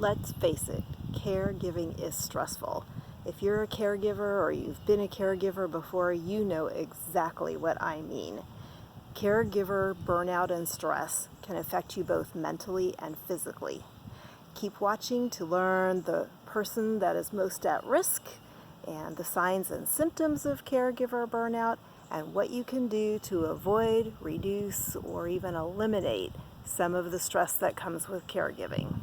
Let's face it, caregiving is stressful. If you're a caregiver or you've been a caregiver before, you know exactly what I mean. Caregiver burnout and stress can affect you both mentally and physically. Keep watching to learn the person that is most at risk and the signs and symptoms of caregiver burnout and what you can do to avoid, reduce, or even eliminate some of the stress that comes with caregiving.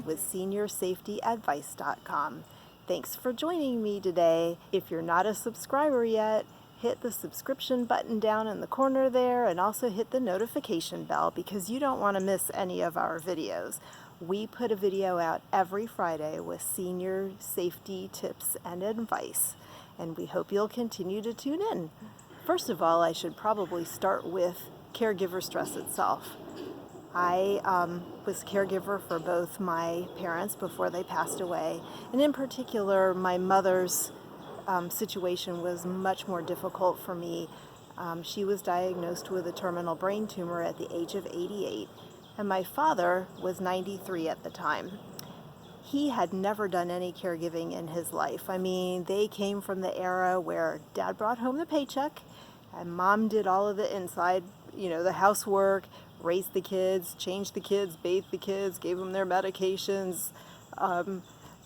With SeniorSafetyAdvice.com. Thanks for joining me today. If you're not a subscriber yet, hit the subscription button down in the corner there and also hit the notification bell because you don't want to miss any of our videos. We put a video out every Friday with senior safety tips and advice, and we hope you'll continue to tune in. First of all, I should probably start with caregiver stress itself. I was a caregiver for both my parents before they passed away, and in particular, my mother's situation was much more difficult for me. She was diagnosed with a terminal brain tumor at the age of 88, and my father was 93 at the time. He had never done any caregiving in his life. I mean, they came from the era where Dad brought home the paycheck, and Mom did all of the inside, the housework, raised the kids, changed the kids, bathed the kids, gave them their medications,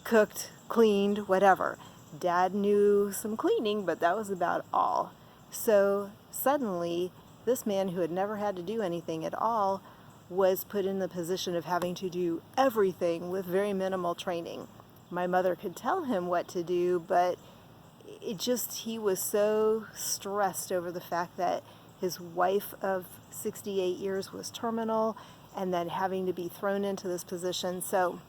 cooked, cleaned, whatever. Dad knew some cleaning, but that was about all. So suddenly, this man who had never had to do anything at all was put in the position of having to do everything with very minimal training. My mother could tell him what to do, but he was so stressed over the fact that his wife of 68 years was terminal and then having to be thrown into this position. So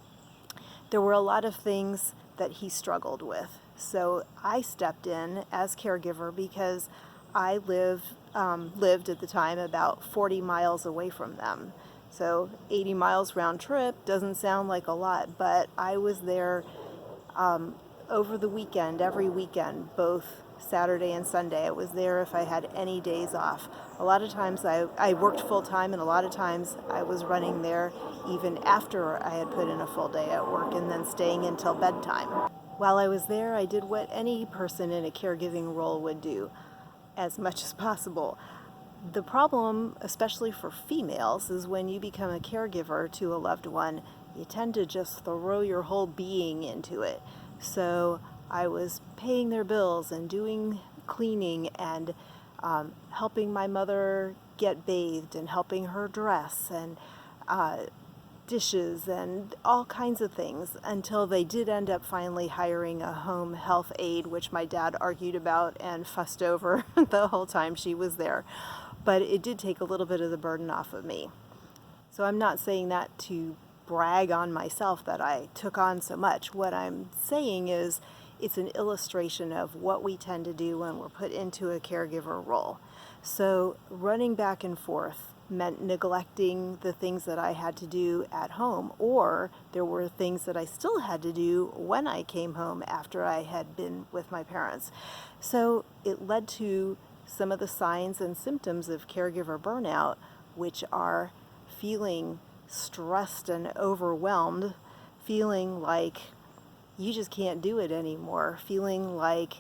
there were a lot of things that he struggled with. So I stepped in as caregiver because I lived at the time about 40 miles away from them. So 80 miles round trip doesn't sound like a lot, but I was there over the weekend, every weekend, both Saturday and Sunday. I was there if I had any days off. A lot of times I worked full-time, and a lot of times I was running there even after I had put in a full day at work and then staying until bedtime. While I was there, I did what any person in a caregiving role would do, as much as possible. The problem, especially for females, is when you become a caregiver to a loved one, you tend to just throw your whole being into it. So I was paying their bills and doing cleaning and helping my mother get bathed and helping her dress and dishes and all kinds of things until they did end up finally hiring a home health aide, which my dad argued about and fussed over the whole time she was there. But it did take a little bit of the burden off of me. So I'm not saying that to brag on myself that I took on so much. What I'm saying is it's an illustration of what we tend to do when we're put into a caregiver role. So running back and forth meant neglecting the things that I had to do at home, or there were things that I still had to do when I came home after I had been with my parents. So it led to some of the signs and symptoms of caregiver burnout, which are feeling stressed and overwhelmed, feeling like you just can't do it anymore, feeling like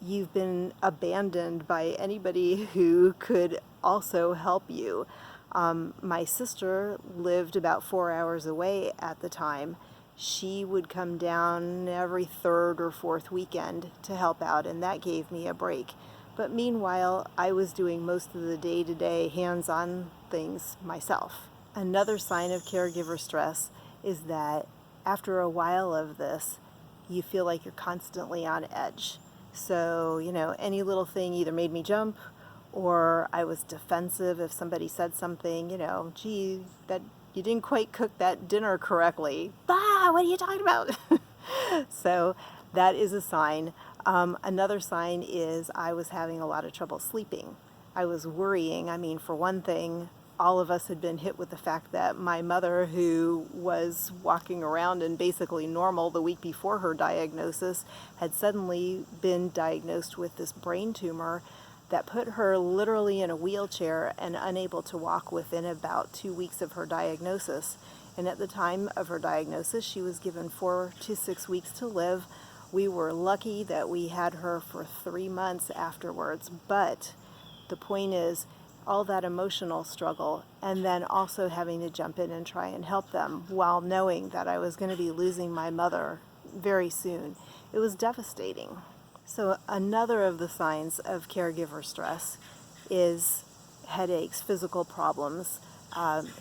you've been abandoned by anybody who could also help you. My sister lived about 4 hours away at the time. She would come down every third or fourth weekend to help out, and that gave me a break. But meanwhile, I was doing most of the day-to-day hands-on things myself. Another sign of caregiver stress is that after a while of this, you feel like you're constantly on edge. So, any little thing either made me jump or I was defensive if somebody said something, gee, that you didn't quite cook that dinner correctly. What are you talking about? So that is a sign. Another sign is I was having a lot of trouble sleeping. I was worrying. I mean, for one thing, all of us had been hit with the fact that my mother, who was walking around and basically normal the week before her diagnosis, had suddenly been diagnosed with this brain tumor that put her literally in a wheelchair and unable to walk within about 2 weeks of her diagnosis. And at the time of her diagnosis, she was given 4 to 6 weeks to live. We were lucky that we had her for 3 months afterwards, but the point is, all that emotional struggle, and then also having to jump in and try and help them while knowing that I was going to be losing my mother very soon. It was devastating. So another of the signs of caregiver stress is headaches, physical problems,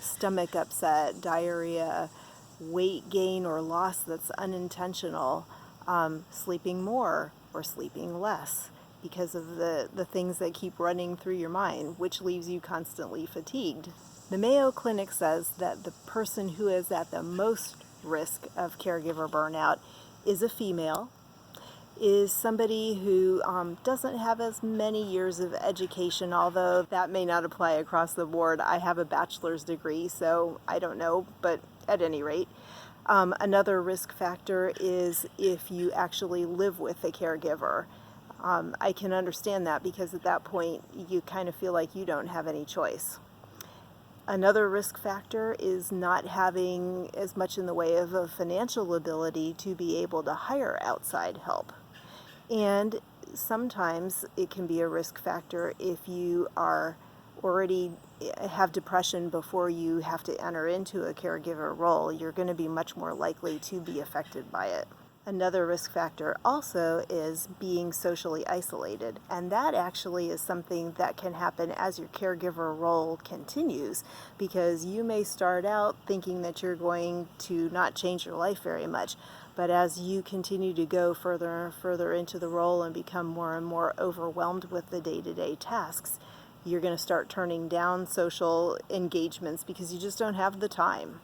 stomach upset, diarrhea, weight gain or loss that's unintentional, sleeping more or sleeping less, because of the things that keep running through your mind, which leaves you constantly fatigued. The Mayo Clinic says that the person who is at the most risk of caregiver burnout is a female, is somebody who doesn't have as many years of education, although that may not apply across the board. I have a bachelor's degree, so I don't know, but at any rate. Another risk factor is if you actually live with a caregiver. I can understand that, because at that point you kind of feel like you don't have any choice. Another risk factor is not having as much in the way of a financial ability to be able to hire outside help. And sometimes it can be a risk factor if you are already have depression before you have to enter into a caregiver role. You're going to be much more likely to be affected by it. Another risk factor also is being socially isolated, and that actually is something that can happen as your caregiver role continues, because you may start out thinking that you're going to not change your life very much, but as you continue to go further and further into the role and become more and more overwhelmed with the day-to-day tasks, you're going to start turning down social engagements because you just don't have the time.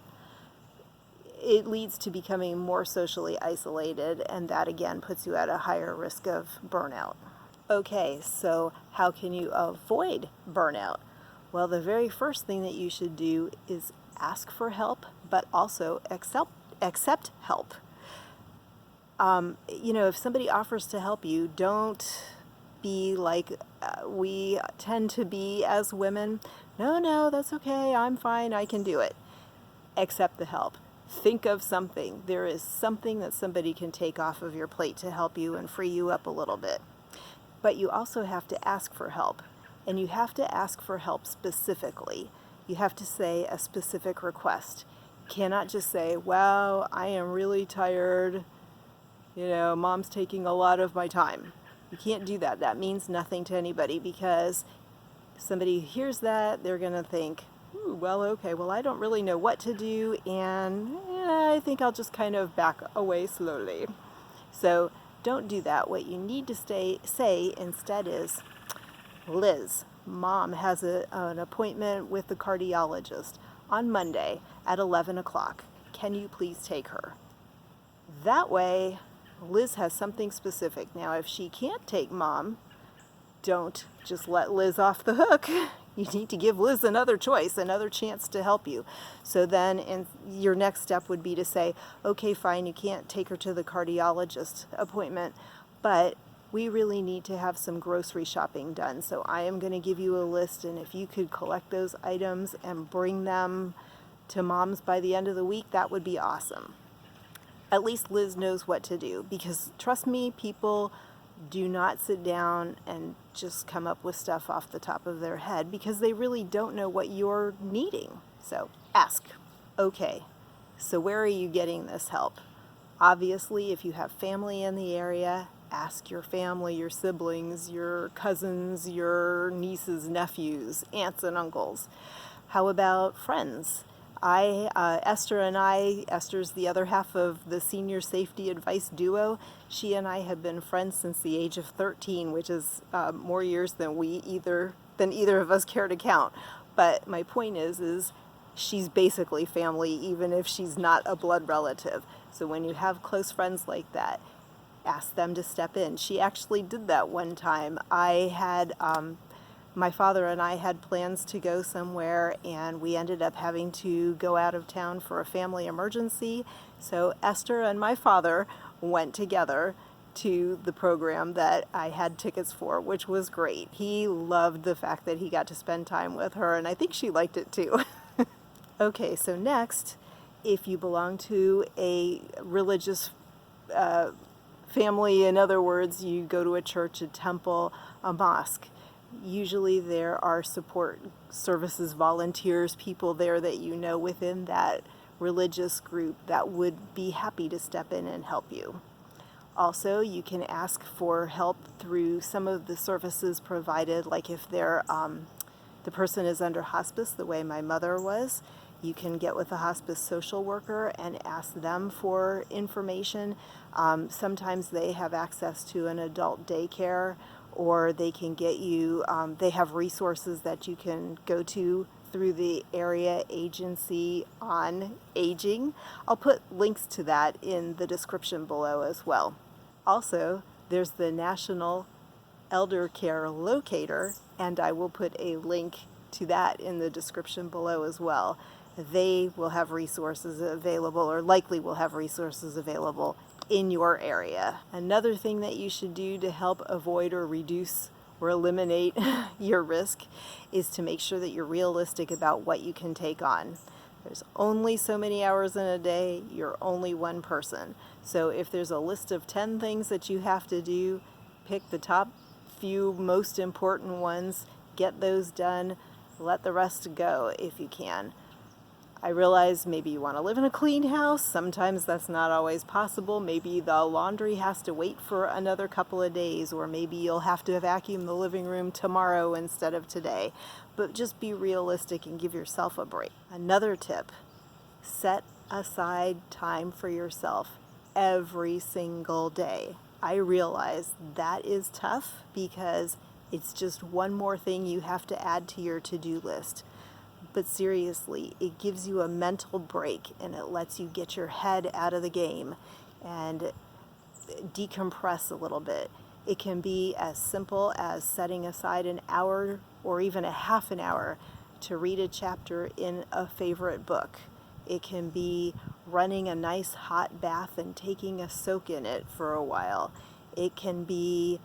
It leads to becoming more socially isolated, and that again puts you at a higher risk of burnout. Okay, so how can you avoid burnout? Well, the very first thing that you should do is ask for help, but also accept help. If somebody offers to help you, don't be like we tend to be as women. No, that's okay, I'm fine, I can do it. Accept the help. Think of something. There is something that somebody can take off of your plate to help you and free you up a little bit. But you also have to ask for help. And you have to ask for help specifically. You have to say a specific request. You cannot just say, well, I am really tired. Mom's taking a lot of my time. You can't do that. That means nothing to anybody, because somebody hears that, they're going to think, well, okay, well, I don't really know what to do, and I think I'll just kind of back away slowly. So don't do that. What you need to say instead is, Liz, Mom has an appointment with the cardiologist on Monday at 11 o'clock. Can you please take her? That way, Liz has something specific. Now, if she can't take Mom, don't just let Liz off the hook. You need to give Liz another choice, another chance to help you. So then your next step would be to say, okay, fine, you can't take her to the cardiologist appointment, but we really need to have some grocery shopping done. So I am going to give you a list, and if you could collect those items and bring them to Mom's by the end of the week, that would be awesome. At least Liz knows what to do, because trust me, people do not sit down and just come up with stuff off the top of their head, because they really don't know what you're needing. So ask. Okay, so where are you getting this help? Obviously, if you have family in the area, ask your family, your siblings, your cousins, your nieces, nephews, aunts and uncles. How about friends? Esther's the other half of the senior safety advice duo. She and I have been friends since the age of 13, which is more years than either of us care to count. But my point is she's basically family, even if she's not a blood relative. So when you have close friends like that, ask them to step in. She actually did that one time. My father and I had plans to go somewhere, and we ended up having to go out of town for a family emergency. So Esther and my father went together to the program that I had tickets for, which was great. He loved the fact that he got to spend time with her, and I think she liked it too. Okay, so next, if you belong to a religious family, in other words, you go to a church, a temple, a mosque, usually there are support services, volunteers, people there that you know within that religious group that would be happy to step in and help you. Also, you can ask for help through some of the services provided, like if the person is under hospice, the way my mother was, you can get with a hospice social worker and ask them for information. Sometimes they have access to an adult daycare, or they can get you, they have resources that you can go to through the Area Agency on Aging. I'll put links to that in the description below as well. Also, there's the National Eldercare Locator, and I will put a link to that in the description below as well. They will have resources available, or likely will have resources available in your area. Another thing that you should do to help avoid or reduce or eliminate your risk is to make sure that you're realistic about what you can take on. There's only so many hours in a day, you're only one person. So if there's a list of 10 things that you have to do, pick the top few most important ones, get those done, let the rest go if you can. I realize maybe you want to live in a clean house. Sometimes that's not always possible. Maybe the laundry has to wait for another couple of days, or maybe you'll have to vacuum the living room tomorrow instead of today. But just be realistic and give yourself a break. Another tip, set aside time for yourself every single day. I realize that is tough because it's just one more thing you have to add to your to-do list. But seriously, it gives you a mental break and it lets you get your head out of the game and decompress a little bit. It can be as simple as setting aside an hour or even a half an hour to read a chapter in a favorite book. It can be running a nice hot bath and taking a soak in it for a while. It can be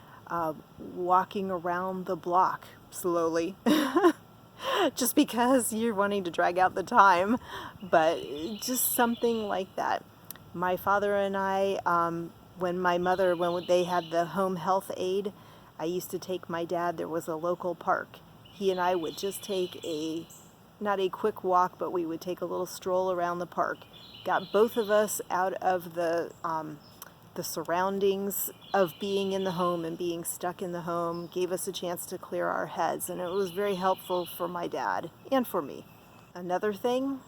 walking around the block slowly. Just because you're wanting to drag out the time, but just something like that. My father and I, when they had the home health aide, I used to take my dad, there was a local park. He and I would just take not a quick walk, but we would take a little stroll around the park. Got both of us out of the surroundings of being in the home and being stuck in the home, gave us a chance to clear our heads, and it was very helpful for my dad and for me. Another thing,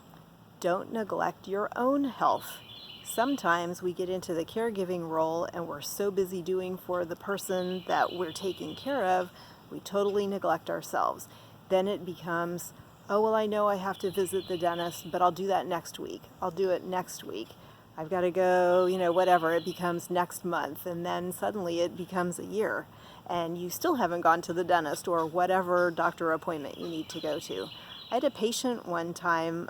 don't neglect your own health. Sometimes we get into the caregiving role and we're so busy doing for the person that we're taking care of, we totally neglect ourselves. Then it becomes, oh, well, I know I have to visit the dentist, but I'll do that next week. I'll do it next week. I've got to go, whatever, it becomes next month, and then suddenly it becomes a year, and you still haven't gone to the dentist or whatever doctor appointment you need to go to. I had a patient one time,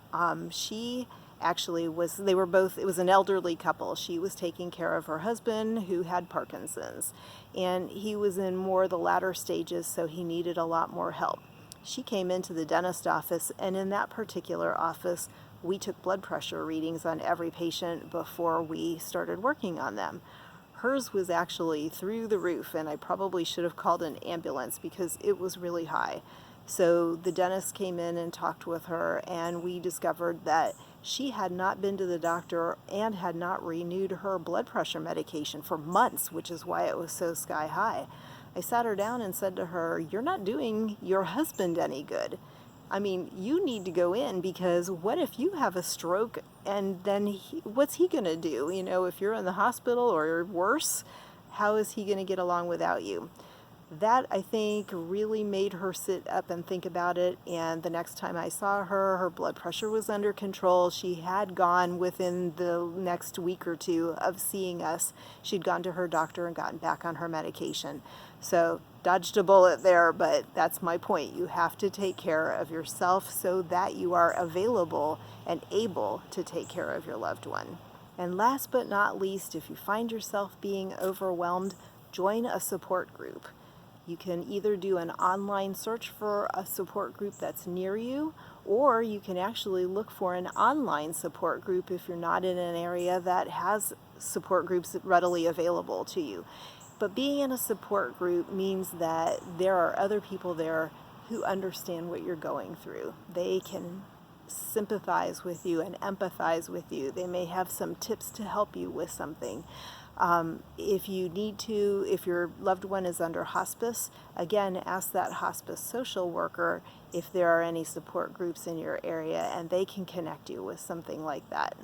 she actually it was an elderly couple. She was taking care of her husband who had Parkinson's, and he was in more the latter stages, so he needed a lot more help. She came into the dentist office, and in that particular office, we took blood pressure readings on every patient before we started working on them. Hers was actually through the roof, and I probably should have called an ambulance because it was really high. So the dentist came in and talked with her, and we discovered that she had not been to the doctor and had not renewed her blood pressure medication for months, which is why it was so sky high. I sat her down and said to her, "You're not doing your husband any good. I mean, you need to go in, because what if you have a stroke and then what's he going to do? If you're in the hospital or worse, how is he going to get along without you?" That, I think, really made her sit up and think about it. And the next time I saw her, her blood pressure was under control. She had gone within the next week or two of seeing us. She'd gone to her doctor and gotten back on her medication. So dodged a bullet there, but that's my point. You have to take care of yourself so that you are available and able to take care of your loved one. And last but not least, if you find yourself being overwhelmed, join a support group. You can either do an online search for a support group that's near you, or you can actually look for an online support group if you're not in an area that has support groups readily available to you. But being in a support group means that there are other people there who understand what you're going through. They can sympathize with you and empathize with you. They may have some tips to help you with something. If you need to, if your loved one is under hospice, again, ask that hospice social worker if there are any support groups in your area, and they can connect you with something like that.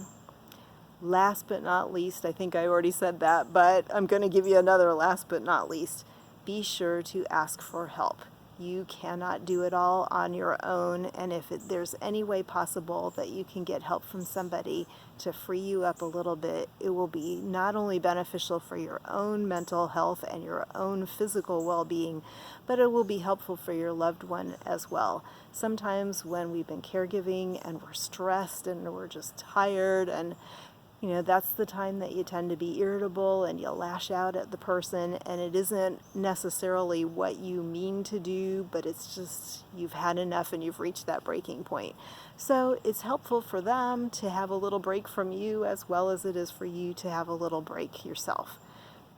Last but not least, I think I already said that, but I'm going to give you another last but not least. Be sure to ask for help. You cannot do it all on your own, and if there's any way possible that you can get help from somebody to free you up a little bit, it will be not only beneficial for your own mental health and your own physical well-being, but it will be helpful for your loved one as well. Sometimes when we've been caregiving and we're stressed and we're just tired, and that's the time that you tend to be irritable and you'll lash out at the person, and it isn't necessarily what you mean to do, but it's just you've had enough and you've reached that breaking point. So it's helpful for them to have a little break from you as well as it is for you to have a little break yourself.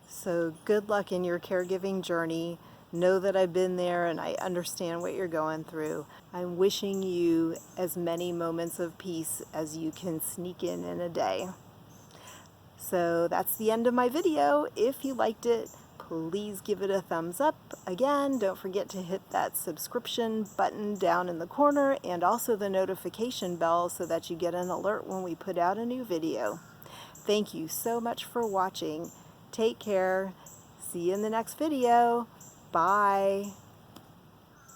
So good luck in your caregiving journey. Know that I've been there and I understand what you're going through. I'm wishing you as many moments of peace as you can sneak in a day. So that's the end of my video. If you liked it, please give it a thumbs up. Again, don't forget to hit that subscription button down in the corner and also the notification bell so that you get an alert when we put out a new video. Thank you so much for watching. Take care. See you in the next video. Bye.